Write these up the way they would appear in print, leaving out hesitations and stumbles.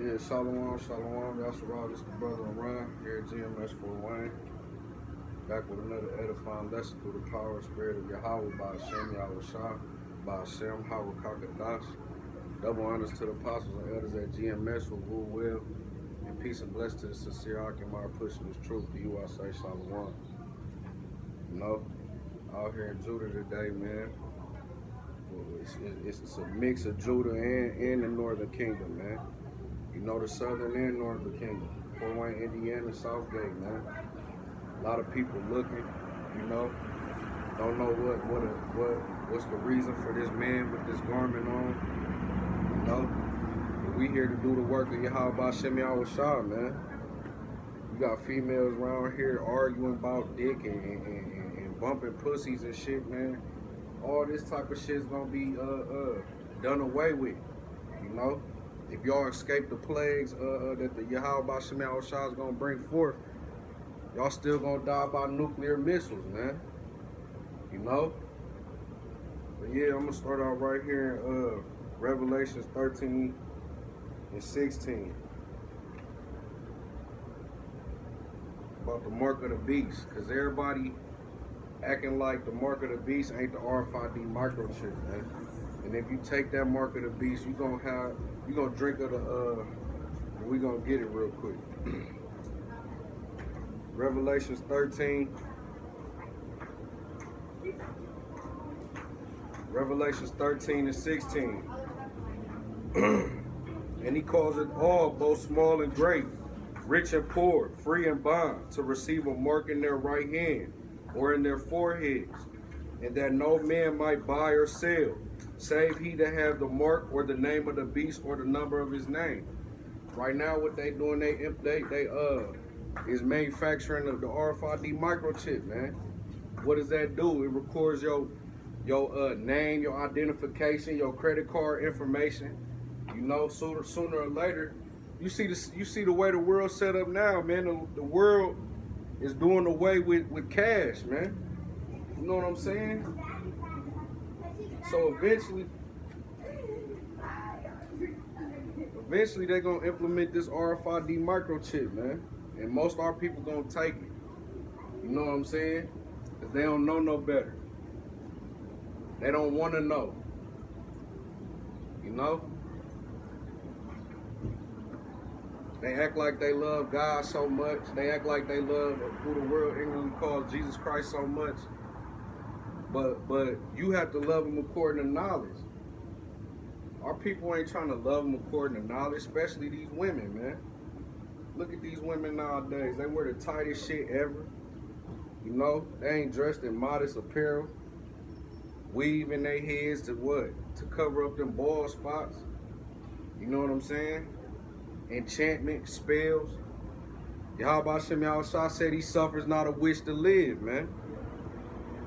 Yeah, Shalawam, Shalawam, Yahawah, this is the brother around here at GMS for Wayne. Back with another edifying lesson through the power and spirit of Yahawah Bahasham Yahawashi, Bahasham Qadash. Double honors to the apostles and elders at GMS who rule well, and peace and blessings to the sincere Akimar pushing this truth to you. I say Shalawam. You know, out here in Judah today, man. It's a mix of Judah and the Northern Kingdom, man. You know, the Southern and Northern Kingdom. Fort Wayne, Indiana, Southgate, man. A lot of people looking, you know, don't know what's the reason for this man with this garment on, you know. But we here to do the work of Yahawah Bahasham Yahawashi, man. You got females around here arguing about dick and bumping pussies and shit, man. All this type of shit's gonna be done away with, you know. If y'all escape the plagues that the Yahawah Bahasham Yahawashi is gonna bring forth, y'all still gonna die by nuclear missiles, man. You know. But yeah, I'm gonna start out right here in Revelations 13 and 16 about the mark of the beast, cause everybody acting like the mark of the beast ain't the RFID microchip, man. And if you take that mark of the beast, you gonna drink of the we gonna get it real quick. Revelations 13. Revelations 13 and 16. And he calls it all, both small and great, rich and poor, free and bond, to receive a mark in their right hand or in their foreheads, and that no man might buy or sell, save he that have the mark or the name of the beast or the number of his name. Right now, what they doing, they is manufacturing of the RFID microchip, man. What does that do? It records your name, your identification, your credit card information. You know, sooner or later, you see the way the world's set up now, man. The world is doing away with cash, man. You know what I'm saying? So eventually they're gonna implement this RFID microchip, man. And most of our people gonna take it. You know what I'm saying? Because they don't know no better. They don't want to know. You know? They act like they love God so much. They act like they love who the world England calls Jesus Christ so much. But you have to love him according to knowledge. Our people ain't trying to love them according to knowledge, especially these women, man. Look at these women nowadays. They wear the tightest shit ever. You know, they ain't dressed in modest apparel. Weave in their heads to what? To cover up them bald spots. You know what I'm saying? Enchantment, spells. Yahawah Bahasham Yahawashi said he suffers not a wish to live, man.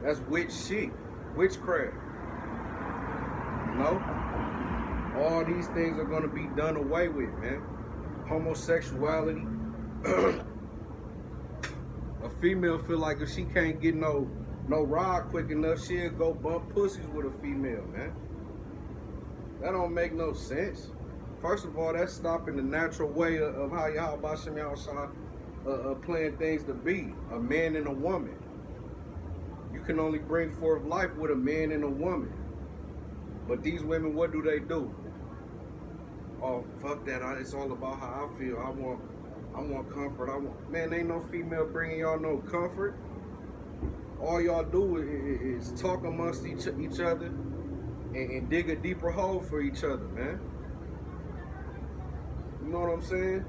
That's witch shit. Witchcraft. You know? All these things are gonna be done away with, man. Homosexuality. A female feel like if she can't get no ride quick enough, she'll go bump pussies with a female, man. That don't make no sense. First of all, that's stopping the natural way of how Yahawah Bahasham Yahawashi playing things to be. A man and a woman. You can only bring forth life with a man and a woman. But these women, what do they do? Oh, fuck that. It's all about how I feel. I want comfort. Man, ain't no female bringing y'all no comfort. All y'all do is talk amongst each other and dig a deeper hole for each other, man. You know what I'm saying?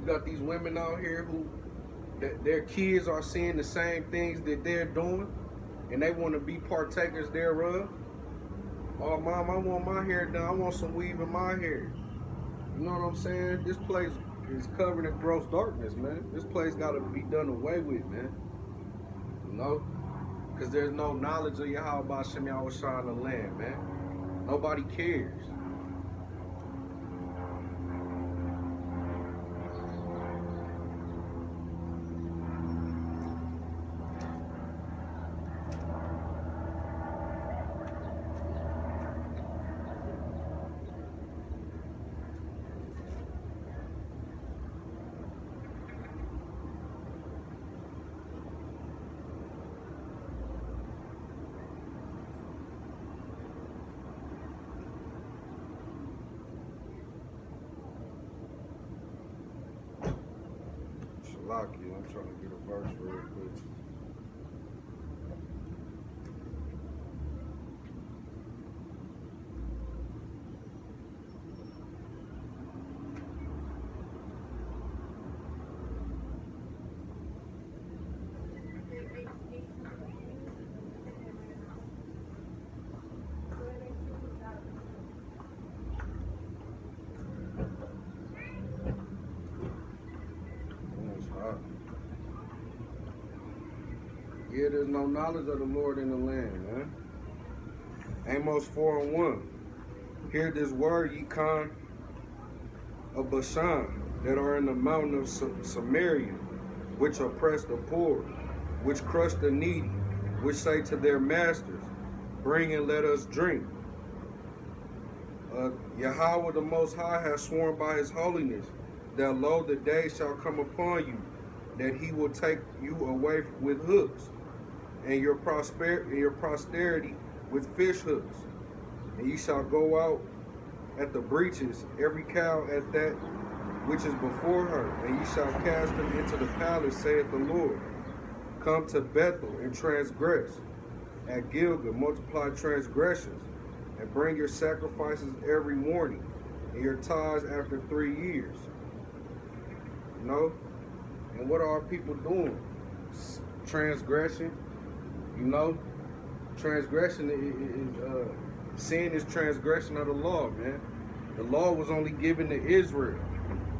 You got these women out here who their kids are seeing the same things that they're doing, and they want to be partakers thereof. Oh, mom, I want my hair done. I want some weave in my hair. You know what I'm saying? This place is covered in gross darkness, man. This place got to be done away with, man. You know? Because there's no knowledge of Yahawah Bahasham Yahawashi in the land, man. Nobody cares. Salakia. I'm trying to get a verse real quick. Yeah, there's no knowledge of the Lord in the land, man. Amos 4:1. Hear this word, ye Khan of Bashan, that are in the mountain of Samaria, which oppress the poor, which crush the needy, which say to their masters, bring and let us drink. Yahawah the Most High has sworn by his holiness, that lo, the day shall come upon you, that he will take you away with hooks, and your posterity with fish hooks. And ye shall go out at the breaches, every cow at that which is before her, and ye shall cast them into the palace, saith the Lord. Come to Bethel and transgress. At Gilgal multiply transgressions, and bring your sacrifices every morning, and your tithes after 3 years. You know? And what are our people doing? Transgression. You know? Transgression is sin is transgression of the law, man. The law was only given to Israel.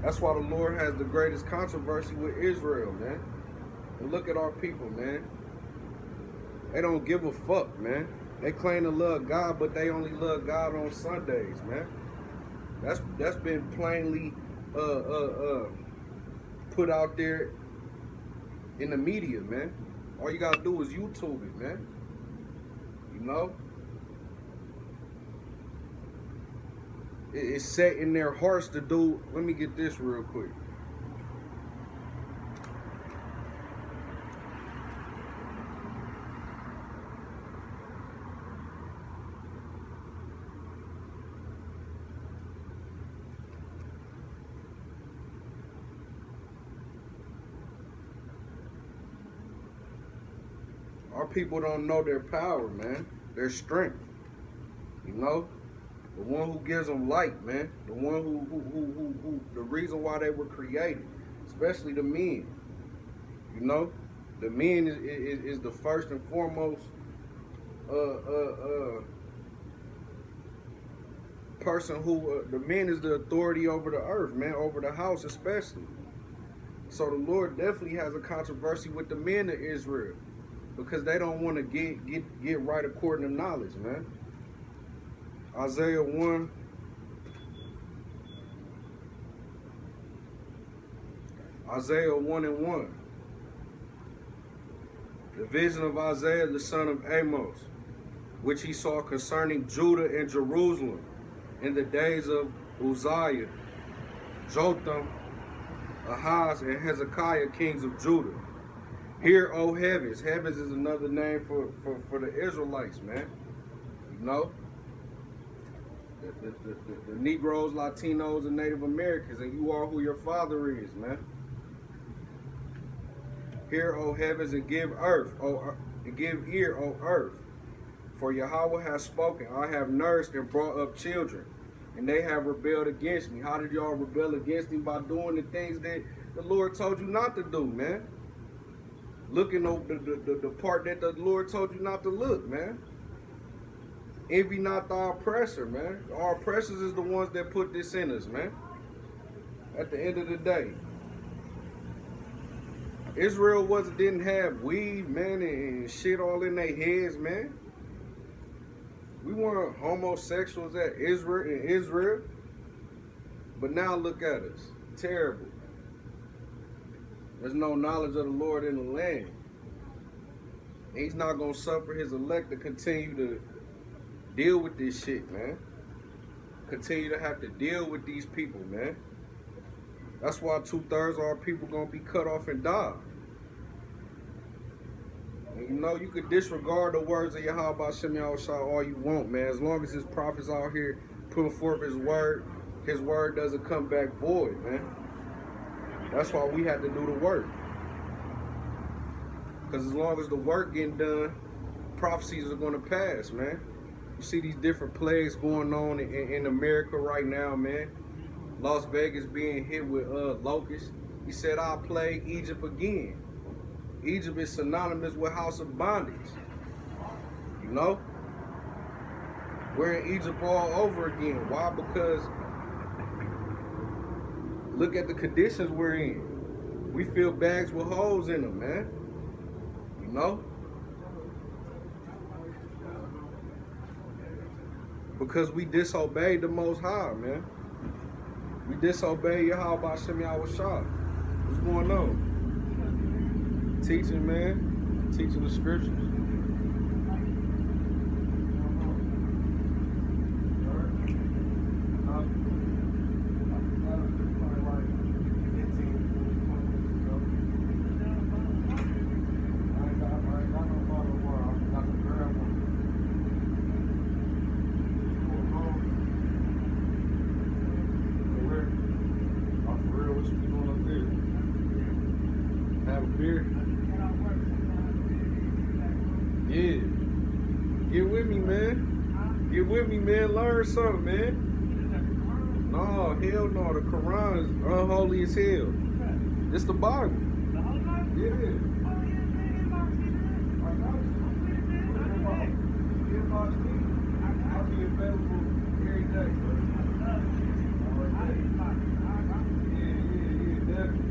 That's why the Lord has the greatest controversy with Israel, man. And look at our people, man. They don't give a fuck, man. They claim to love God, but they only love God on Sundays, man. That's been plainly put out there in the media, man. All you gotta do is YouTube it, man. You know? It's set in their hearts to do. Let me get this real quick. Our people don't know their power, man. Their strength. You know? The one who gives them light, man. The one who the reason why they were created. Especially the men. You know? The men is the first and foremost person who, the men is the authority over the earth, man. Over the house especially. So the Lord definitely has a controversy with the men of Israel. Because they don't want to get right according to knowledge, man. Isaiah 1. Isaiah 1:1. The vision of Isaiah, the son of Amos, which he saw concerning Judah and Jerusalem in the days of Uzziah, Jotham, Ahaz, and Hezekiah, kings of Judah. Hear, O heavens. Heavens is another name for the Israelites, man. You know? The Negroes, Latinos, and Native Americans, and you are who your father is, man. Hear, O heavens, and give give ear, O earth. For Yahawah has spoken. I have nursed and brought up children, and they have rebelled against me. How did y'all rebel against him? By doing the things that the Lord told you not to do, man. Looking over the part that the Lord told you not to look, man. Envy not the oppressor, man. Our oppressors is the ones that put this in us, man. At the end of the day. Israel didn't have weed, man, and shit all in their heads, man. We weren't homosexuals at Israel. But now look at us. Terrible. There's no knowledge of the Lord in the land. He's not going to suffer his elect to continue to deal with this shit, man. Continue to have to deal with these people, man. That's why 2/3 of our people going to be cut off and die. And you know, you could disregard the words of Yahawah Bahasham Yahawashi all you want, man. As long as his prophets out here putting forth his word doesn't come back void, man. That's why we had to do the work. Because as long as the work getting done, prophecies are going to pass, man. You see these different plagues going on in America right now, man. Las Vegas being hit with locusts. He said, I'll plague Egypt again. Egypt is synonymous with house of bondage. You know? We're in Egypt all over again. Why? Because look at the conditions we're in. We fill bags with holes in them, man. You know? Because we disobeyed the Most High, man. We disobeyed Yahawah Bahasham Yahawashi. What's going on? Teaching, man. Teaching the scriptures. Beer. Yeah. Get with me, man. Get with me, man. Learn something, man. No, hell no. The Quran is unholy as hell. It's the Bible. Yeah. I'll be available every day. Yeah, definitely.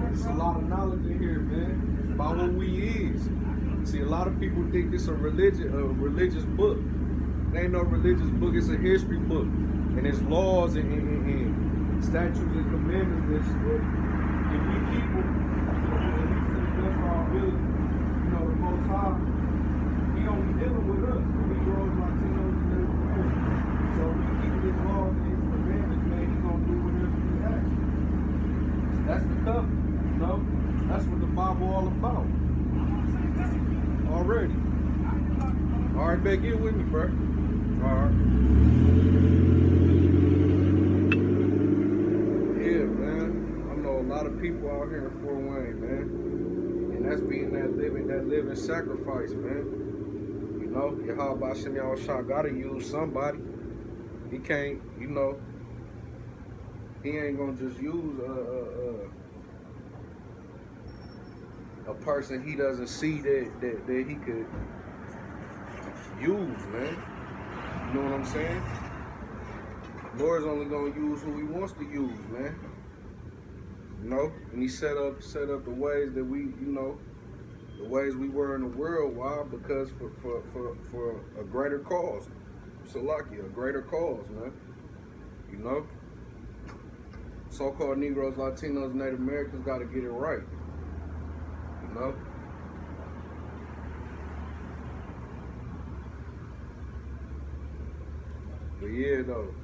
There's a lot of knowledge in here, man, about who we is. See, a lot of people think it's a religious book. It ain't no religious book, it's a history book. And it's laws and statutes and commandments that if we keep them, at least to the best of our ability, you know, the Most High, He don't be dealing with us. We grows Latinos and Native Americans. So if we keep His laws and His commandments, man, He's going to do whatever He asks. That's the covenant. No, that's what the Bible all about. Already. All right, babe, get with me, bro. All right. Yeah, man. I know a lot of people out here in Fort Wayne, man. And that's being that living sacrifice, man. You know, Yahawah Bahasham Yahawashi gotta use somebody. He can't, you know, he ain't gonna just use a person he doesn't see that he could use, man. You know what I'm saying? Lord's only gonna use who He wants to use, man. You know, and He set up the ways that we, you know, the ways we were in the world. Why? Because for a greater cause. Salaki, a greater cause, man. You know, so-called Negroes, Latinos, Native Americans got to get it right. You know? But yeah, though.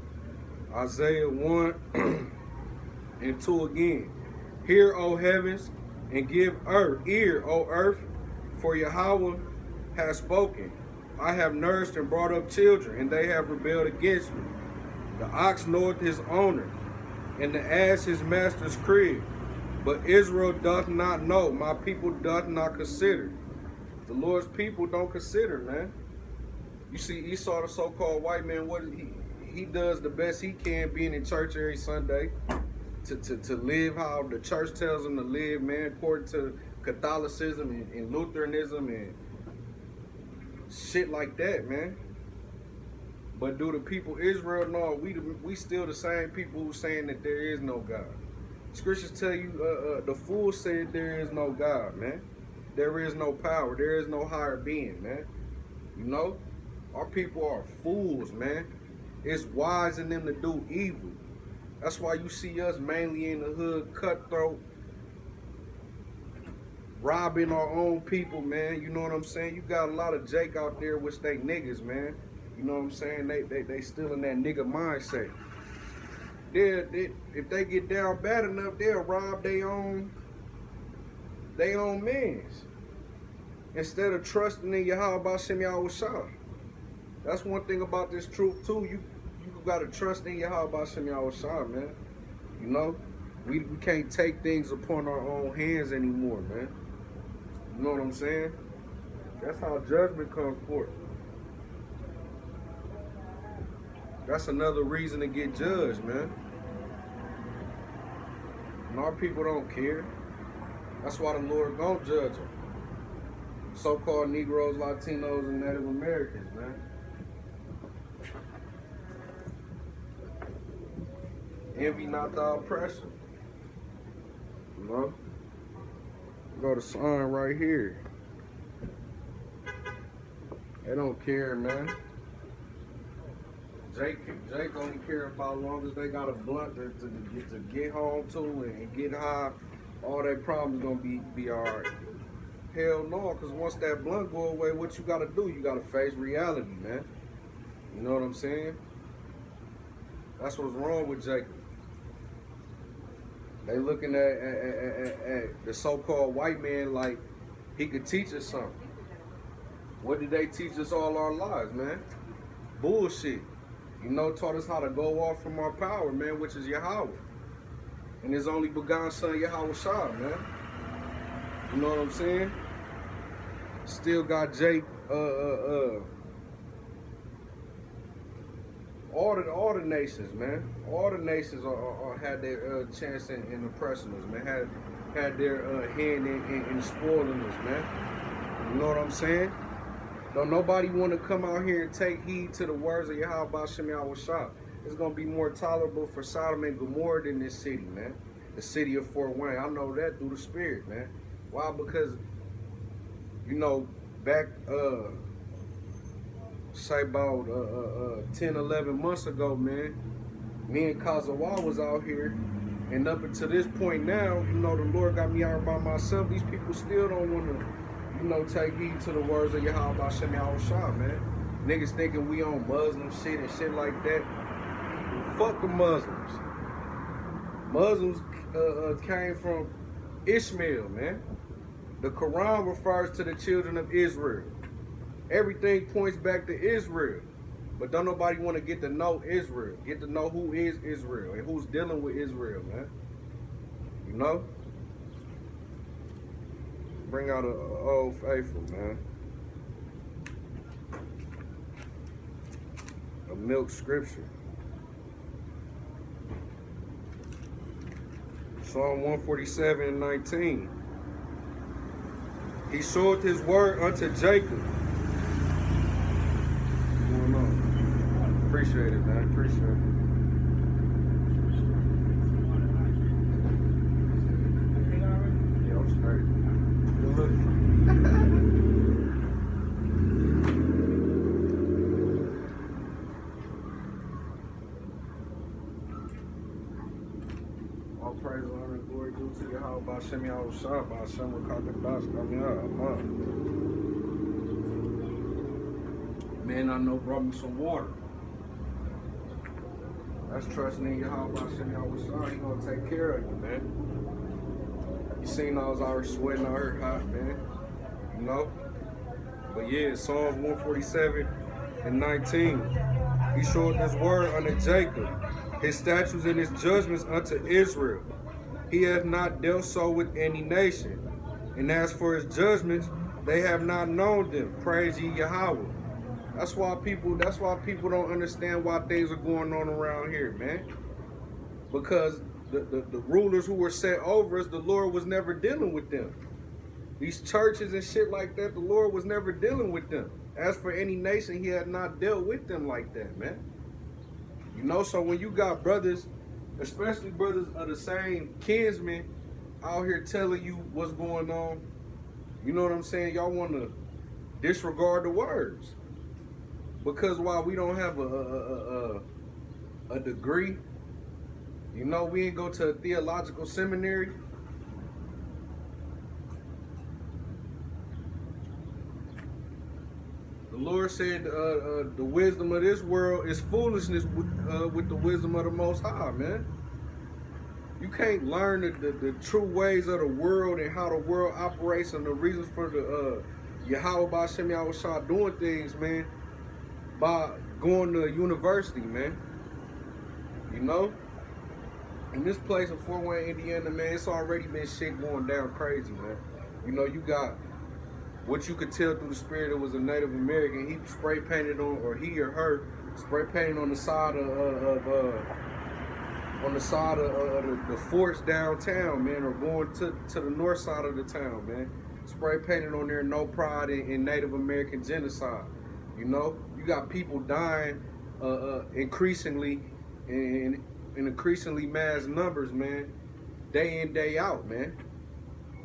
Isaiah 1 and 2 again. Hear, O heavens, and give ear, O earth, for Yahawah has spoken. I have nursed and brought up children, and they have rebelled against me. The ox knoweth his owner, and the ass his master's crib. But Israel doth not know, my people doth not consider. The Lord's people don't consider, man. You see Esau, the so-called white man, what he does the best he can, being in church every Sunday, to live how the church tells him to live, man, according to Catholicism and Lutheranism and shit like that, man. But do the people Israel know? We still the same people who saying that there is no God. Scriptures tell you, the fool said there is no God, man. There is no power. There is no higher being, man. You know? Our people are fools, man. It's wise in them to do evil. That's why you see us mainly in the hood, cutthroat, robbing our own people, man. You know what I'm saying? You got a lot of Jake out there, which they niggas, man. You know what I'm saying? They still in that nigga mindset. If they get down bad enough, they'll rob their own mans instead of trusting in Yahawah Bahasham Yahawashi. That's one thing about this truth too. You gotta trust in Yahawah Bahasham Yahawashi, man. You know, We can't take things upon our own hands anymore, man. You know what I'm saying? That's how judgment comes forth. That's another reason to get judged, man. And our people don't care. That's why the Lord don't judge them. So-called Negroes, Latinos, and Native Americans, man. Envy not the oppression. You know? Go to sign right here. They don't care, man. Jake only care about as long as they got a blunt to get home to and get high. All their problems gonna be all right. Hell no, because once that blunt go away, what you gotta do? You gotta face reality, man. You know what I'm saying? That's what's wrong with Jacob. They looking at the so-called white man like he could teach us something. What did they teach us all our lives, man? Bullshit. You know, taught us how to go off from our power, man, which is Yahawah. And his only begotten son, Rawchaa, man. You know what I'm saying? Still got Jake, all the nations, man. All the nations had their chance in oppressing us, man. Had their hand in spoiling us, man. You know what I'm saying? Don't nobody want to come out here and take heed to the words of Yahawah Bahasham Yahawashi. It's going to be more tolerable for Sodom and Gomorrah than this city, man. The city of Fort Wayne. I know that through the spirit, man. Why? Because, you know, back, say about 10, 11 months ago, man, me and Qadash was out here. And up until this point now, you know, the Lord got me out by myself. These people still don't want to, you know, take heed to the words of Yahawah Bahasham Yahawashi, man. Niggas thinking we on Muslim shit and shit like that. Fuck the Muslims. Muslims came from Ishmael, man. The Quran refers to the children of Israel. Everything points back to Israel. But don't nobody want to get to know Israel. Get to know who is Israel and who's dealing with Israel, man. You know? Bring out an old faithful, man. A milk scripture. Psalm 147:19. He showed his word unto Jacob. What's going on? Appreciate it, man. Appreciate it. Yeah, I'm straight. Good looking. All praise, honor, and glory due to Yahawah Bahasham Yahawashi, Bahasham Qadash, Man, I know brought me some water. That's trusting in Yahawah Bahasham Yahawashi. He gonna take care of you, man. You seen I was already sweating out here hot, man. You know? But yeah, Psalms 147:19. He showed his word unto Jacob, his statutes and his judgments unto Israel. He hath not dealt so with any nation. And as for his judgments, they have not known them. Praise ye Yahawah. That's why people don't understand why things are going on around here, man. Because the rulers who were set over us, the Lord was never dealing with them. These churches and shit like that, the Lord was never dealing with them. As for any nation, he had not dealt with them like that, man. You know, so when you got brothers, especially brothers of the same kinsmen, out here telling you what's going on, you know what I'm saying? Y'all want to disregard the words. Because while we don't have a degree, you know, we ain't go to a theological seminary. The Lord said the wisdom of this world is foolishness with the wisdom of the Most High, man. You can't learn the true ways of the world and how the world operates and the reasons for the Yahawah Bahasham Yahawashi doing things, man, by going to university, man. You know? In this place in Fort Wayne, Indiana, man, it's already been shit going down crazy, man. You know, you got what you could tell through the spirit, it was a Native American. He spray painted on, or he or her spray painted on the side of the forts downtown, man, or going to the north side of the town, man. Spray painted on there, no pride in Native American genocide. You know, you got people dying increasingly in increasingly mass numbers, man, day in, day out, man.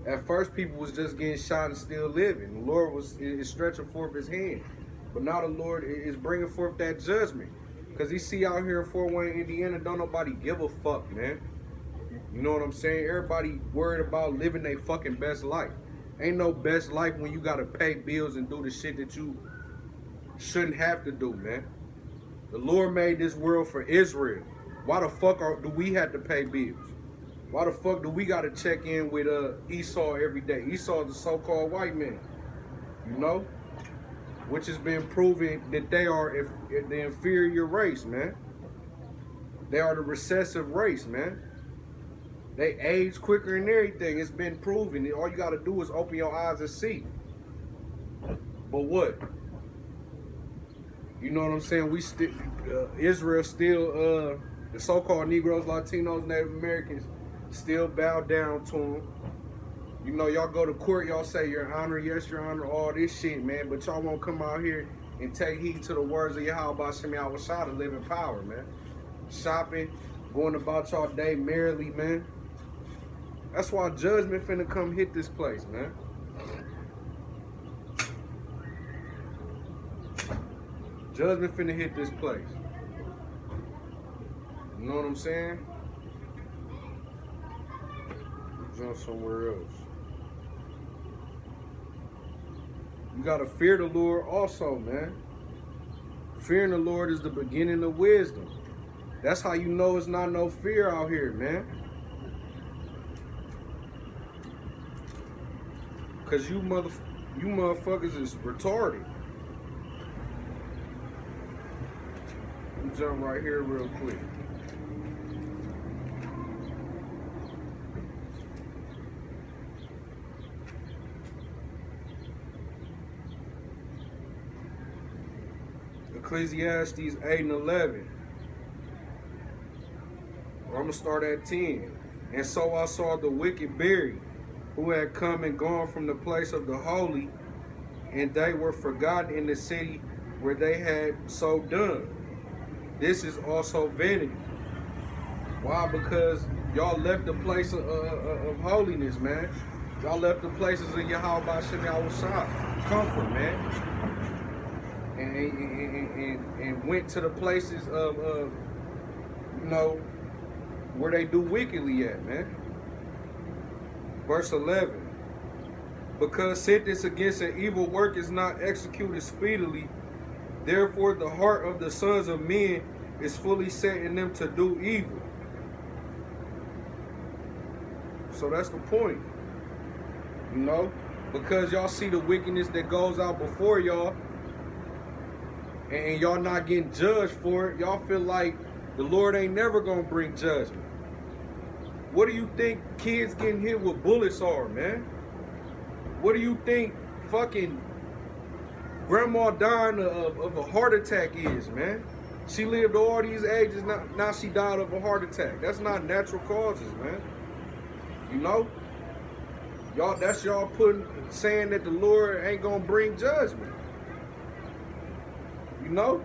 At first, people was just getting shot and still living. The Lord is stretching forth his hand. But now the Lord is bringing forth that judgment. Because he see out here in Fort Wayne, Indiana, don't nobody give a fuck, man. You know what I'm saying? Everybody worried about living their fucking best life. Ain't no best life when you got to pay bills and do the shit that you shouldn't have to do, man. The Lord made this world for Israel. Why the fuck do we have to pay bills? Why the fuck do we got to check in with Esau every day? Esau is the so-called white man, you know? Which has been proven that they are the inferior race, man. They are the recessive race, man. They age quicker and everything. It's been proven. All you got to do is open your eyes and see. But what? You know what I'm saying? We still, Israel still, the so-called Negroes, Latinos, Native Americans still bow down to them. You know, y'all go to court, y'all say, Your Honor, yes, Your Honor, all this shit, man. But y'all won't come out here and take heed to the words of Yahawah Bahasham Yahawashi to live in power, man. Shopping, going about y'all day merrily, man. That's why judgment finna come hit this place, man. Judgment finna hit this place. You know what I'm saying? Jump somewhere else. You gotta fear the Lord also, man. Fearing the Lord is the beginning of wisdom. That's how you know it's not no fear out here, man. Cause you motherfuckers is retarded. Let me jump right here real quick. Ecclesiastes 8 and 11. I'm going to start at 10. And so I saw the wicked buried, who had come and gone from the place of the holy, and they were forgotten in the city where they had so done. This is also vanity. Why? Because y'all left the place of holiness, man. Y'all left the places of Yahawah Bahasham Yahawashi, comfort, man. And went to the places of you know, where they do wickedly at, man. Verse 11. Because sentence against an evil work is not executed speedily, therefore the heart of the sons of men is fully set in them to do evil. So that's the point. You know? Because y'all see the wickedness that goes out before y'all, and y'all not getting judged for it, y'all feel like the Lord ain't never gonna bring judgment. What do you think kids getting hit with bullets are, man? What do you think fucking grandma dying of a heart attack is, man? She lived all these ages, now she died of a heart attack. That's not natural causes, man. You know? Y'all, that's y'all saying that the Lord ain't gonna bring judgment. You know,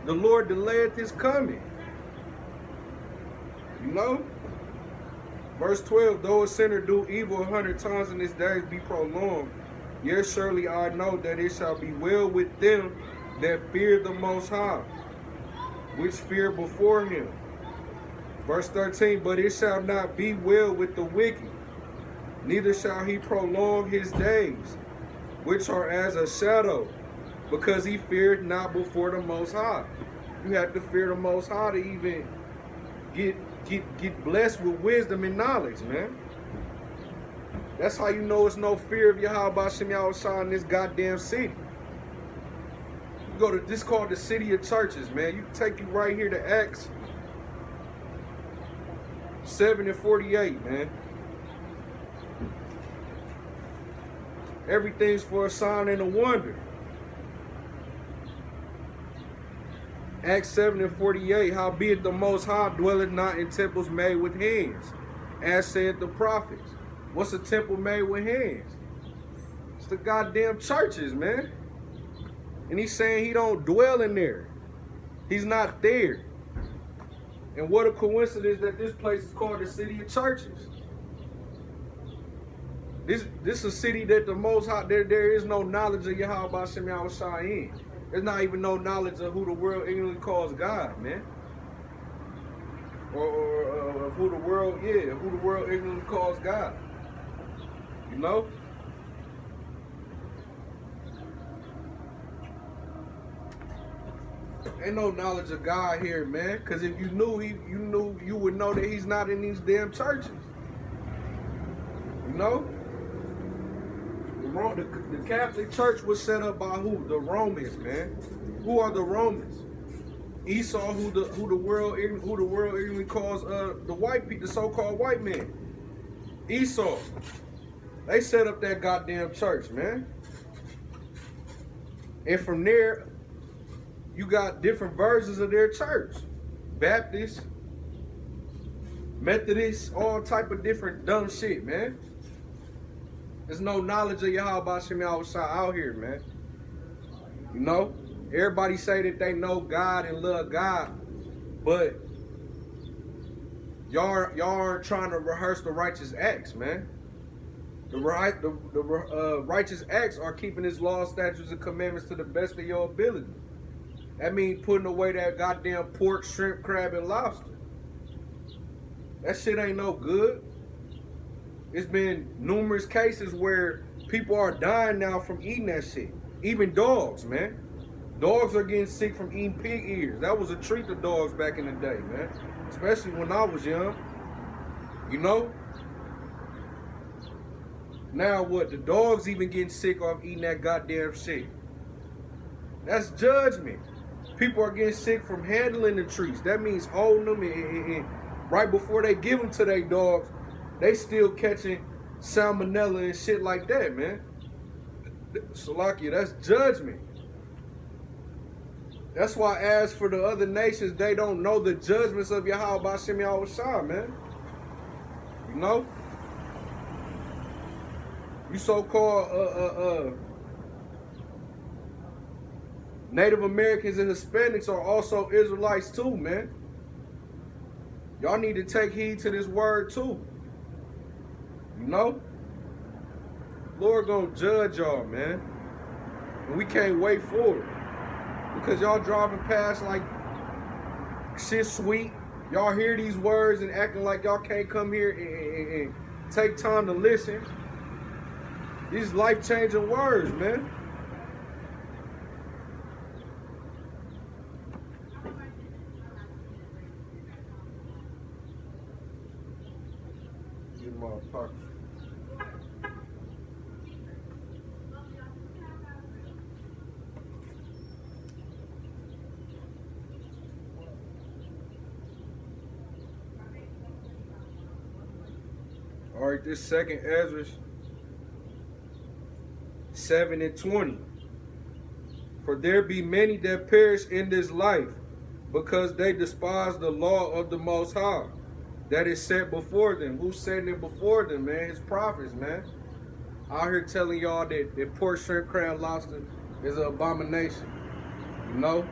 the Lord delayed his coming. You know, verse 12, though a sinner do evil 100 times and his days be prolonged, yet surely I know that it shall be well with them that fear the Most High, which fear before him. Verse 13, but it shall not be well with the wicked, neither shall he prolong his days, which are as a shadow, because he feared not before the Most High. You have to fear the Most High to even get blessed with wisdom and knowledge, man. That's how you know it's no fear of Yahawah Bahasham Yahawashi in this goddamn city. You go to this called the city of churches, man. You take you right here to Acts 7 and 48, man. Everything's for a sign and a wonder. Acts 7 and 48, howbeit the Most High dwelleth not in temples made with hands, as said the prophets. What's a temple made with hands? It's the goddamn churches, man. And he's saying he don't dwell in there. He's not there. And what a coincidence that this place is called the city of churches. This is a city that the Most High, there is no knowledge of Yahawah Bahasham Yahawashi in. There's not even no knowledge of who the world ignorantly calls God, man. Or of who the world ignorantly calls God. You know? Ain't no knowledge of God here, man. Cause if you knew, you would know that he's not in these damn churches. You know? The Catholic Church was set up by who? The Romans, man. Who are the Romans? Esau, who the world ignorantly calls the white people, the so-called white man. Esau. They set up that goddamn church, man. And from there, you got different versions of their church. Baptist, Methodist, all type of different dumb shit, man. There's no knowledge of Yahawah Bahasham Yahawashi out here, man. You know? Everybody say that they know God and love God, but y'all aren't trying to rehearse the righteous acts, man. The righteous acts are keeping his laws, statutes, and commandments to the best of your ability. That means putting away that goddamn pork, shrimp, crab, and lobster. That shit ain't no good. It's been numerous cases where people are dying now from eating that shit. Even dogs, man. Dogs are getting sick from eating pig ears. That was a treat to dogs back in the day, man. Especially when I was young. You know? Now what? The dogs even getting sick off eating that goddamn shit. That's judgment. People are getting sick from handling the treats. That means holding them and right before they give them to their dogs, they still catching salmonella and shit like that, man. Salakia, that's judgment. That's why as for the other nations, they don't know the judgments of Yahawah Bahasham Yahawashi, man. You know? You so-called Native Americans and Hispanics are also Israelites too, man. Y'all need to take heed to this word too. You know? Lord gonna judge y'all, man. And we can't wait for it. Because y'all driving past like shit sweet. Y'all hear these words and acting like y'all can't come here and take time to listen. These life-changing words, man. Get my pocket. All right, this second Ezra 7 and 20. For there be many that perish in this life, because they despise the law of the Most High, that is set before them. Who's setting it before them, man? His prophets, man. Out here telling y'all that pork, shrimp, crab, lobster is an abomination. You know?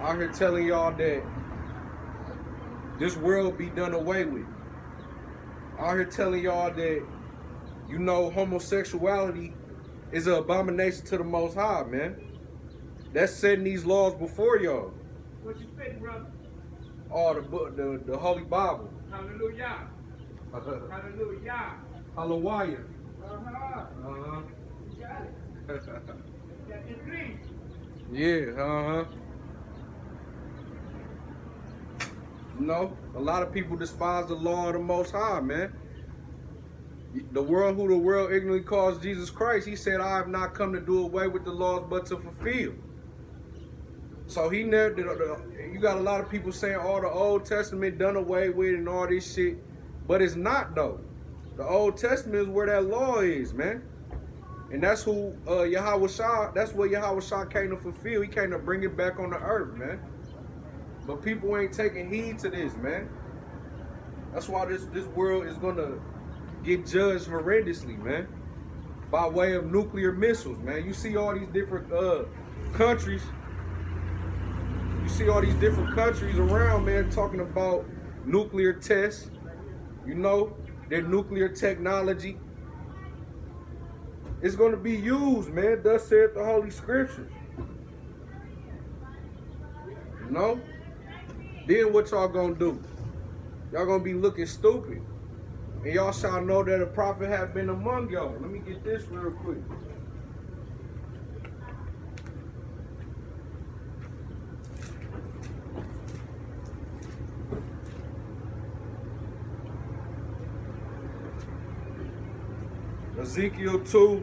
Out here telling y'all that this world be done away with. Out here telling y'all that, you know, homosexuality is an abomination to the Most High, man. That's setting these laws before y'all. What you spitting, brother? Oh, the book, the Holy Bible. Hallelujah. Hallelujah. Hallelujah. Uh-huh. You got it. Got it green. Yeah, You know, a lot of people despise the law of the Most High, man. The world who the world ignorantly calls Jesus Christ, he said, I have not come to do away with the laws, but to fulfill. So he never, you got a lot of people saying all the Old Testament done away with and all this shit. But it's not though. The Old Testament is where that law is, man. And that's who Yahawah, that's what Yahawah came to fulfill. He came to bring it back on the earth, man. But people ain't taking heed to this, man. That's why this world is gonna get judged horrendously, man. By way of nuclear missiles, man. You see all these different countries. You see all these different countries around, man, talking about nuclear tests. You know, their nuclear technology. It's going to be used, man. Thus saith the Holy Scriptures. You know? Then what y'all going to do? Y'all going to be looking stupid. And y'all shall know that a prophet hath been among y'all. Let me get this real quick. Ezekiel 2.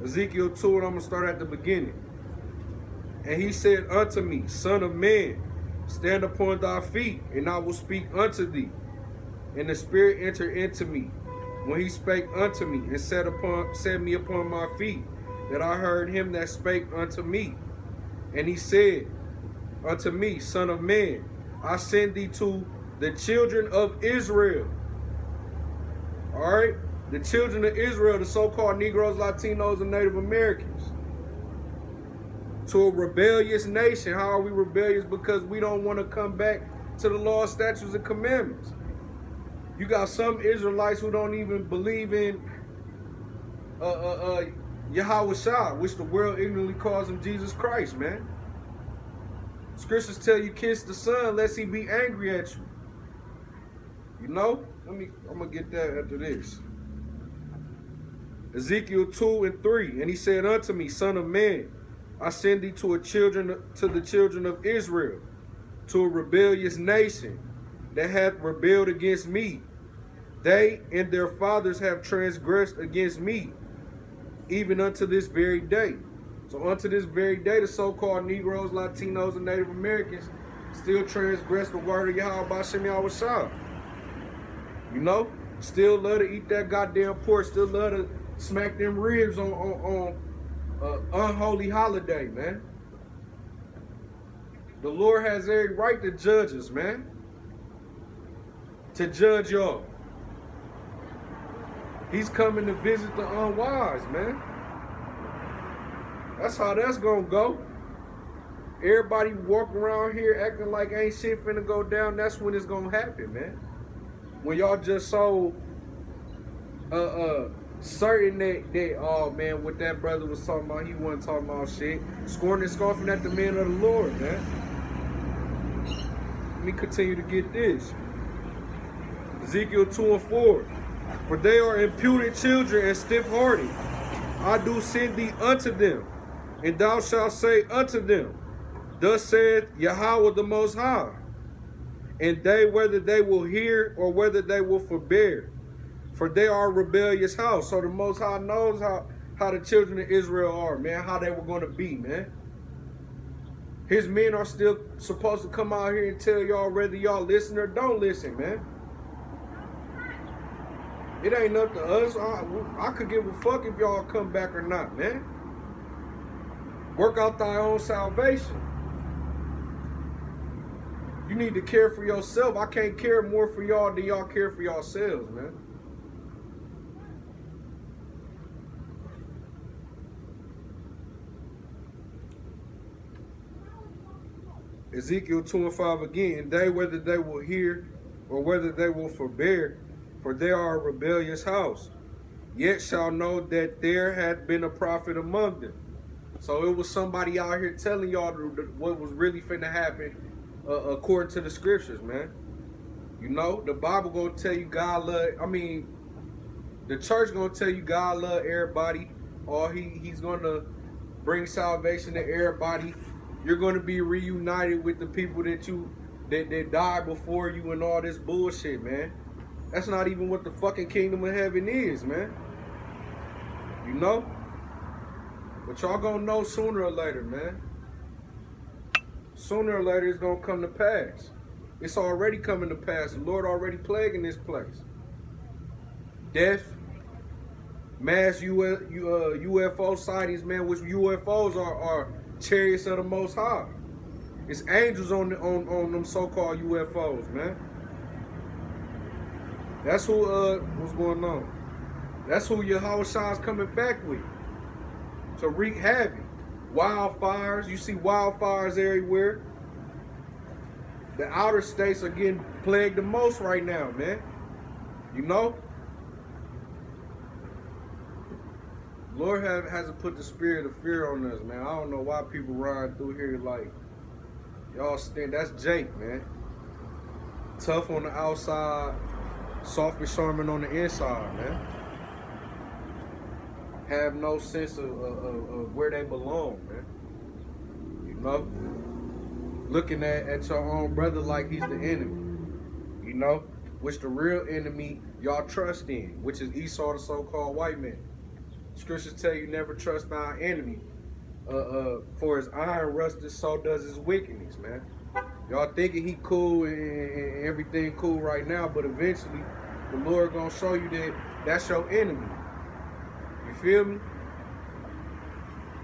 Ezekiel 2, and I'm going to start at the beginning. And he said unto me, Son of man, stand upon thy feet, and I will speak unto thee. And the Spirit entered into me, when he spake unto me, and set me upon my feet, that I heard him that spake unto me. And he said unto me, Son of man, I send thee to the children of Israel. All right? The children of Israel, the so-called Negroes, Latinos, and Native Americans. To a rebellious nation. How are we rebellious? Because we don't want to come back to the law, statutes, and commandments. You got some Israelites who don't even believe in Yahawah, which the world ignorantly calls him Jesus Christ, man. Scriptures tell you kiss the Son lest he be angry at you. You know? I'm gonna get that after this. Ezekiel 2 and 3. And he said unto me, Son of man, I send thee to the children of Israel, to a rebellious nation that hath rebelled against me. They and their fathers have transgressed against me, even unto this very day. So unto this very day, the so-called Negroes, Latinos, and Native Americans still transgress the word of Yahawah Bahasham Yahawashi. You know? Still love to eat that goddamn pork. Still love to smack them ribs on unholy holiday, man. The Lord has every right to judge us, man. To judge y'all. He's coming to visit the unwise, man. That's how that's gonna go. Everybody walk around here acting like ain't shit finna go down. That's when it's gonna happen, man. When y'all just so certain that oh man, what that brother was talking about, he wasn't talking about shit. Scorning and scoffing at the men of the Lord, man. Let me continue to get this. Ezekiel 2 and 4. For they are impudent children and stiff-hearted. I do send thee unto them, and thou shalt say unto them, Thus saith Yahawah the Most High. And they, whether they will hear or whether they will forbear, for they are a rebellious house. So the Most High knows how the children of Israel are, man, how they were going to be, man. His men are still supposed to come out here and tell y'all whether y'all listen or don't listen, man. It ain't up to us. I could give a fuck if y'all come back or not, man. Work out thy own salvation. You need to care for yourself. I can't care more for y'all than y'all care for yourselves, man. Ezekiel 2 and 5 again. And they, whether they will hear or whether they will forbear, for they are a rebellious house, yet shall know that there hath been a prophet among them. So it was somebody out here telling y'all what was really finna happen according to the scriptures, man. You know, the Bible gonna tell you God love, the church gonna tell you God love everybody, or he's gonna bring salvation to everybody. You're gonna be reunited with the people that died before you and all this bullshit, man. That's not even what the fucking kingdom of heaven is, man. You know? But y'all gonna know sooner or later, man. Sooner or later, it's going to come to pass. It's already coming to pass. The Lord already plaguing this place. Death, mass UFO sightings, man, which UFOs are chariots of the Most High. It's angels on them so-called UFOs, man. That's who, what's going on? That's who Yahawah is coming back with. To wreak havoc. Wildfires, you see wildfires everywhere. The outer states are getting plagued the most right now, man. You know? Lord hasn't put the spirit of fear on us, man. I don't know why people run through here like, y'all stand, that's Jake, man. Tough on the outside, soft and charming on the inside, man. Have no sense of where they belong, man. You know? Looking at your own brother like he's the enemy. You know? Which the real enemy y'all trust in, which is Esau, the so-called white man. Scriptures tell you never trust thy enemy. For his iron rusted, so does his wickedness, man. Y'all thinking he cool and everything cool right now, but eventually the Lord gonna show you that that's your enemy. You feel me?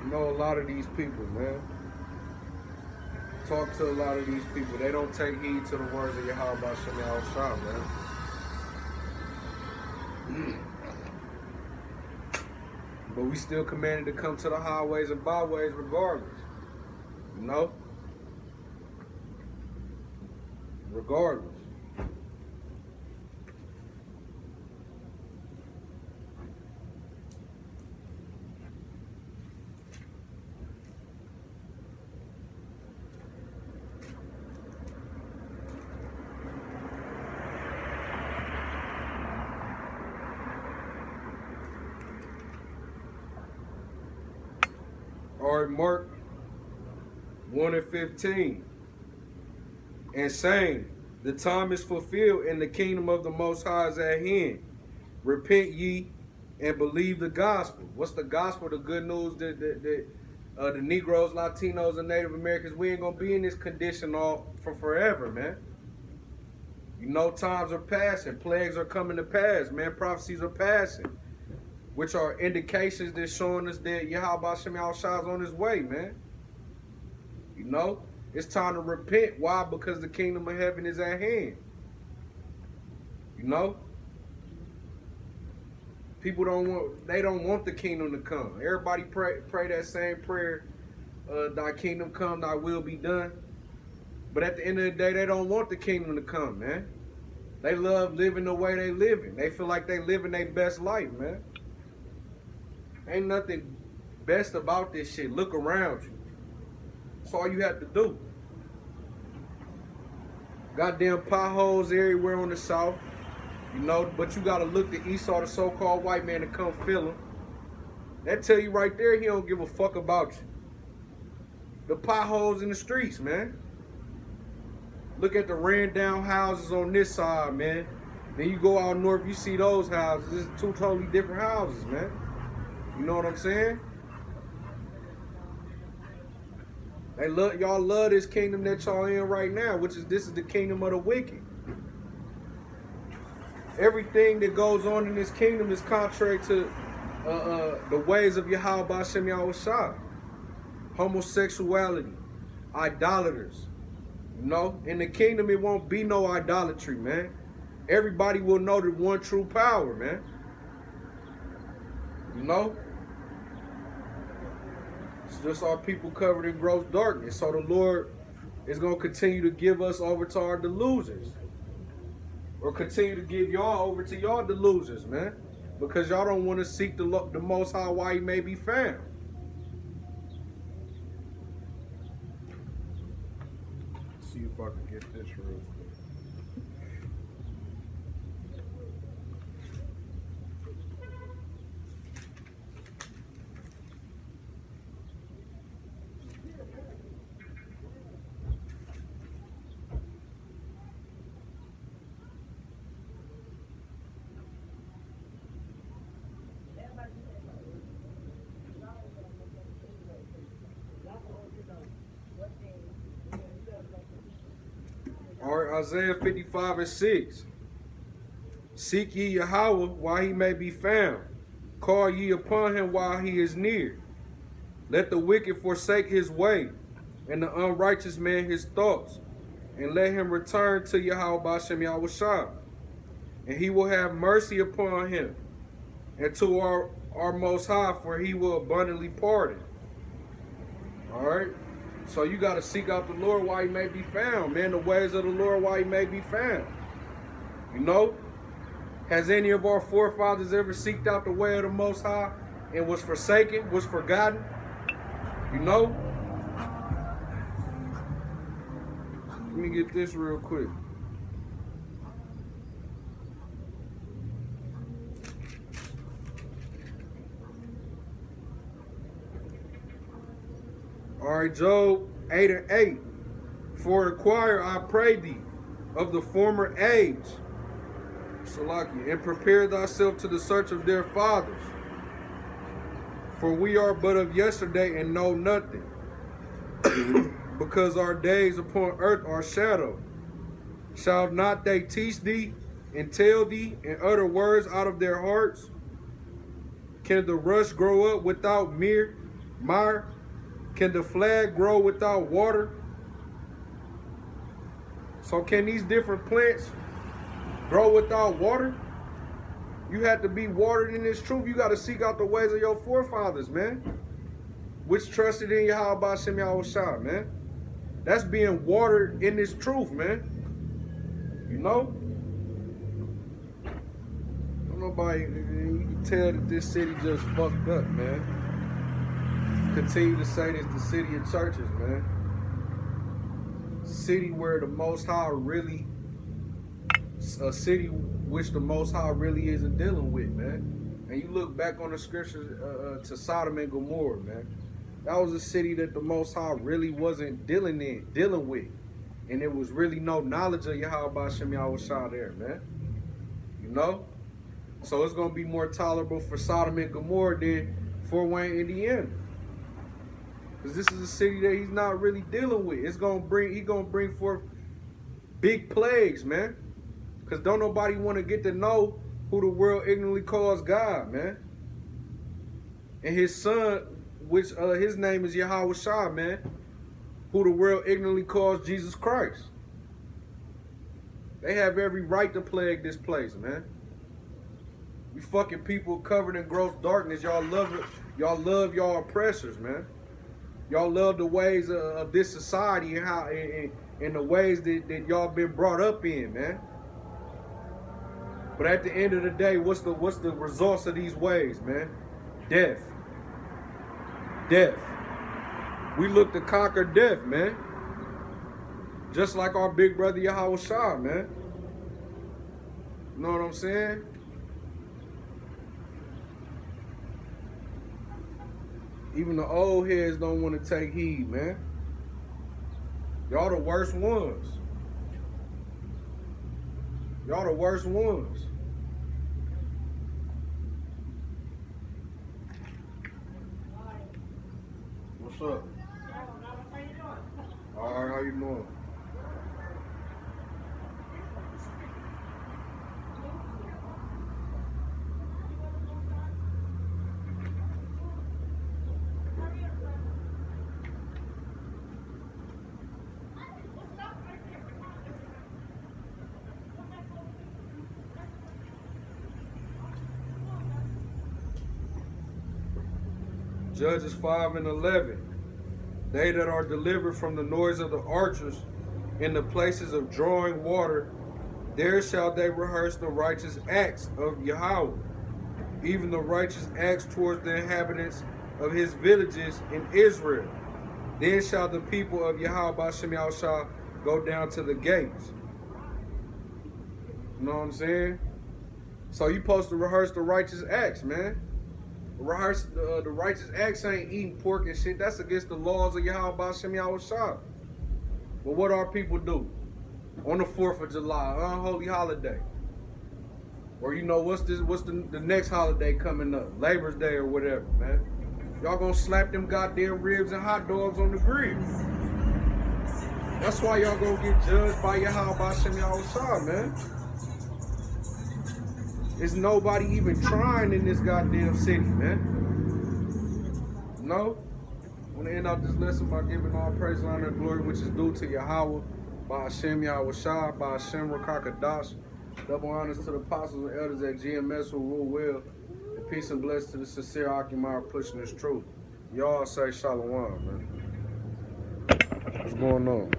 You know a lot of these people, man. Talk to a lot of these people. They don't take heed to the words of Yahawah Bahasham Yahawashi, man. But we still commanded to come to the highways and byways regardless. You know? Regardless. All right, Mark 1:15. And saying, the time is fulfilled and the kingdom of the Most High is at hand. Repent ye and believe the gospel. What's the gospel? The good news that the Negroes, Latinos, and Native Americans, we ain't gonna be in this condition all for forever, man. You know, times are passing, plagues are coming to pass, man. Prophecies are passing, which are indications that showing us that Yahawah Bahasham Yahawashi is on his way, man. You know, it's time to repent. Why? Because the kingdom of heaven is at hand. You know, people don't want the kingdom to come. Everybody pray that same prayer, thy kingdom come, thy will be done. But at the end of the day, they don't want the kingdom to come, man. They love living the way they living. They feel like they living their best life, man. Ain't nothing best about this shit. Look around you. That's all you have to do. Goddamn potholes everywhere on the south. You know, but you gotta look to Esau, the so-called white man, to come fill him. That tell you right there he don't give a fuck about you. The potholes in the streets, man. Look at the ran down houses on this side, man. Then you go out north, you see those houses. It's two totally different houses, man. You know what I'm saying? Y'all love this kingdom that y'all in right now, which is this is the kingdom of the wicked. Everything that goes on in this kingdom is contrary to the ways of Yahawah Bahasham Yahawashi. Homosexuality, idolaters. You know, in the kingdom it won't be no idolatry, man. Everybody will know the one true power, man. You know? It's just our people covered in gross darkness. So the Lord is going to continue to give us over to our delusions. Or continue to give y'all over to y'all delusions, man. Because y'all don't want to seek the Most High while he may be found. Let's see if I can get this real quick. Isaiah 55:6. Seek ye Yahawah while he may be found. Call ye upon him while he is near. Let the wicked forsake his way, and the unrighteous man his thoughts. And let him return to Yahawah Bahasham Yahawashi. And he will have mercy upon him, and to our Most High, for he will abundantly pardon. Alright? So you got to seek out the Lord while he may be found, man. The ways of the Lord while he may be found. You know? Has any of our forefathers ever seeked out the way of the Most High and was forsaken, was forgotten? You know? Let me get this real quick. All right, Job 8:8. For inquire, I pray thee, of the former age, Salaki, and prepare thyself to the search of their fathers. For we are but of yesterday and know nothing, because our days upon earth are shadow. Shall not they teach thee and tell thee and utter words out of their hearts? Can the rush grow up without mire? Can the flag grow without water? So can these different plants grow without water? You have to be watered in this truth. You got to seek out the ways of your forefathers, man. Which trusted in Yahawah Bahasham Yahawashi, man. That's being watered in this truth, man. You know? Nobody, you can tell that this city just fucked up, man. Continue to say this, the city of churches, man. City where the Most High really, a city which the Most High really isn't dealing with, man. And you look back on the scriptures to Sodom and Gomorrah, man. That was a city that the Most High really wasn't dealing with. And there was really no knowledge of Yahawah Bahasham Yahawashi there, man. You know? So it's going to be more tolerable for Sodom and Gomorrah than Fort Wayne, Indiana. Because this is a city that he's not really dealing with. He's gonna bring forth big plagues, man. Because don't nobody want to get to know who the world ignorantly calls God, man. And his son, which his name is Yahawashi, man, who the world ignorantly calls Jesus Christ. They have every right to plague this place, man. You fucking people covered in gross darkness, y'all love it. Y'all love y'all oppressors, man. Y'all love the ways of this society and how and the ways that y'all been brought up in, man. But at the end of the day, what's the results of these ways, man? Death. Death. We look to conquer death, man. Just like our big brother Yahawashi, man. You know what I'm saying? Even the old heads don't want to take heed, man. Y'all the worst ones. Y'all the worst ones. What's up? All right, how you doing? Judges 5:11. They that are delivered from the noise of the archers in the places of drawing water, there shall they rehearse the righteous acts of Yahawah, even the righteous acts towards the inhabitants of his villages in Israel. Then shall the people of Yahawah Bahasham Yahawashi go down to the gates. You know what I'm saying? So you supposed to rehearse the righteous acts, man. Rehearse the righteous acts ain't eating pork and shit. That's against the laws of Yahawah Bahasham Yahawashi. But what our people do on the 4th of July, unholy holiday, or you know what's the next holiday coming up, Labor's Day or whatever, man. Y'all gonna slap them goddamn ribs and hot dogs on the grill. That's why y'all gonna get judged by Yahawah Bahasham Yahawashi, man. There's nobody even trying in this goddamn city, man. No? I want to end out this lesson by giving all praise, honor, and glory which is due to Yahawah Bahasham Yahawashi, Bahasham Qadash. Double honors to the apostles and elders at GMS who rule well. And peace and blessings to the sincere occupier pushing this truth. Y'all say Shalawam, man. What's going on?